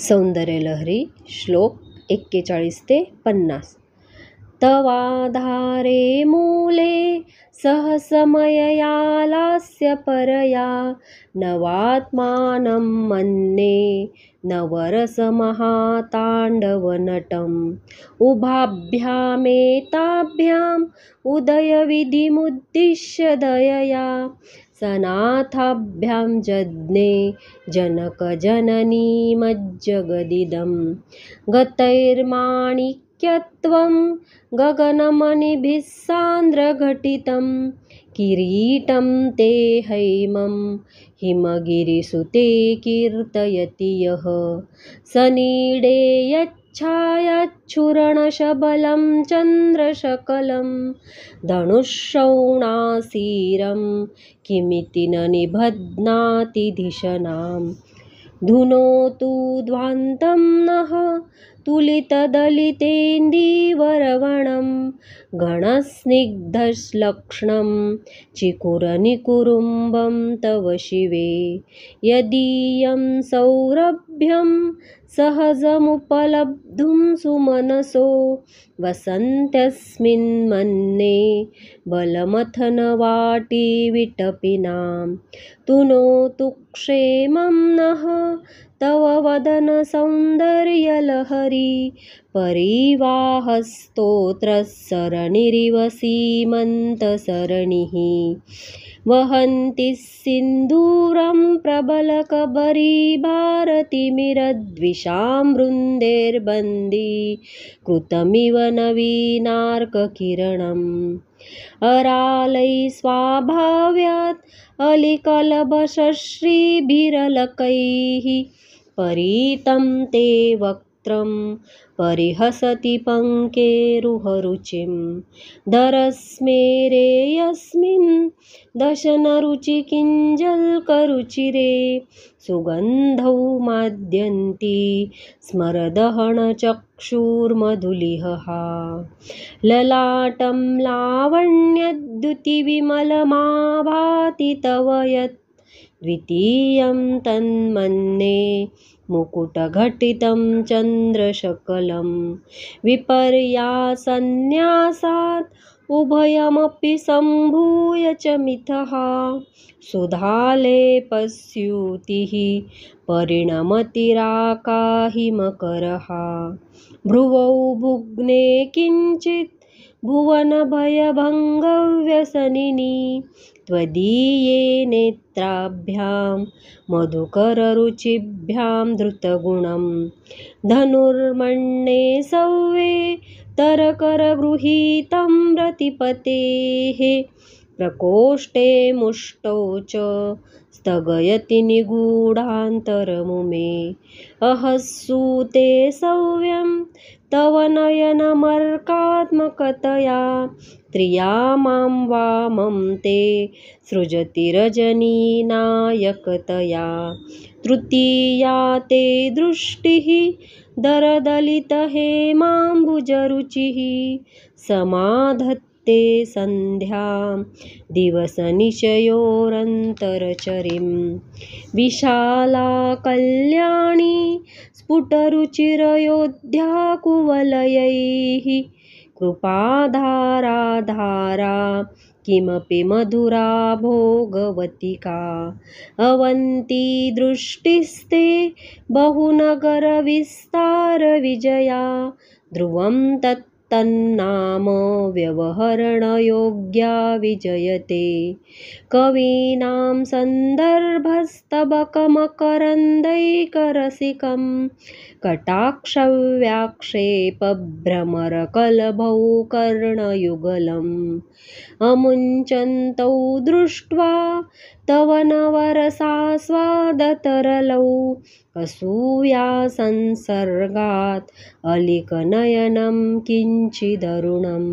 सौंदर्यलहरी श्लोक 41 ते 50. तवाधारे मूले सहसमयया लास्य परया नवात्मानं मन्ये नवरसमहाताण्डवनटम् उभाभ्यामेताभ्याम् उदयविधिमुद्दिश्य दयया सनाथाभ्यां जज्ञे जनकजननीमज्जगदिदं गतैर्माणिक्यत्वं गगनमणिभिः सान्द्रघटितं किरीटं ते हैमं हिमगिरिसुते कीर्तयति यः सनीडे यच्छायाच्छूर्णशबलं चन्द्रशकलं धनुःश्रवणासीरं किमिति न निबध्नाति धिषणाम् धुनोतु ध्वान्तं नः तुलितदलितेन्दीवरवणं घनस्निग्धश्लक्ष्णं चिकुरनिकुरुम्बं तव शिवे यदीयं सौरभ्यं सहजमुपलब्धुं सुमनसो वसन्त्यस्मिन्मन्ये बलमथनवाटी विटपिनां तुनोतु क्षेमं नः तव वदनसौन्दर्यलहरी परिवाहस्तोत्रसरणिरिव सीमन्तसरणिः वहन्ति सिन्दूरं प्रबलकबरी भारतीमिरद्विषां वृन्दैर्बन्दी कृतमिव नवीनार्ककिरणम् अरालै स्वाभाव्यात् अलिकलभश्रीभिरलकैः परितं ते वक्त्रं परिहसति पङ्केरुहरुचिं धरस्मेरे यस्मिन् दशनरुचिकिञ्जल्करुचिरे सुगन्धौ माद्यन्ति स्मरदहनचक्षुर्मधुलिहहा ललाटं लावण्यद्युतिविमलमाभाति तव यत् द्वितीयं तन्मन्ये मुकुटघटितं चन्द्रशकलं विपर्यासन्न्यासात् उभयमपि सम्भूय च मिथः सुधालेपस्यूतिः परिणमतिराकाहिमकरः भ्रुवौ भुग्ने किञ्चित् भुवनभयभङ्गव्यसनिनी त्वदीये नेत्राभ्यां मधुकररुचिभ्यां धृतगुणं धनुर्मण्ये सव्ये तरकरगृहीतं रतिपतेः प्रकोष्ठे मुष्टौ च स्थगयति निगूढान्तरमुमे अहस्सूते सव्यं तव नयनमर्कात्मकतया त्रिया मां वामं ते सृजति रजनीनायकतया तृतीया ते दृष्टिः दरदलितहेमाम्बुजरुचिः समाधत्ते सन्ध्यां दिवसनिशयोरन्तरचरीं विशाला कल्याणी स्फुटरुचिरयोध्याकुवलयैः कृपाधारा किमपि मधुरा भोगवतिका अवन्ती दृष्टिस्ते बहुनगरविस्तारविजया ध्रुवं तन्नाम व्यवहरणयोग्या विजयते कवीनां सन्दर्भस्तबकमकरन्दैकरसिकं कटाक्षव्याक्षेपभ्रमरकलभौ कर्णयुगलम् अमुञ्चन्तौ दृष्ट्वा तव नवरसास्वादतरलौ असूयासंसर्गात् अलिकनयनं किञ्चिदरुणम्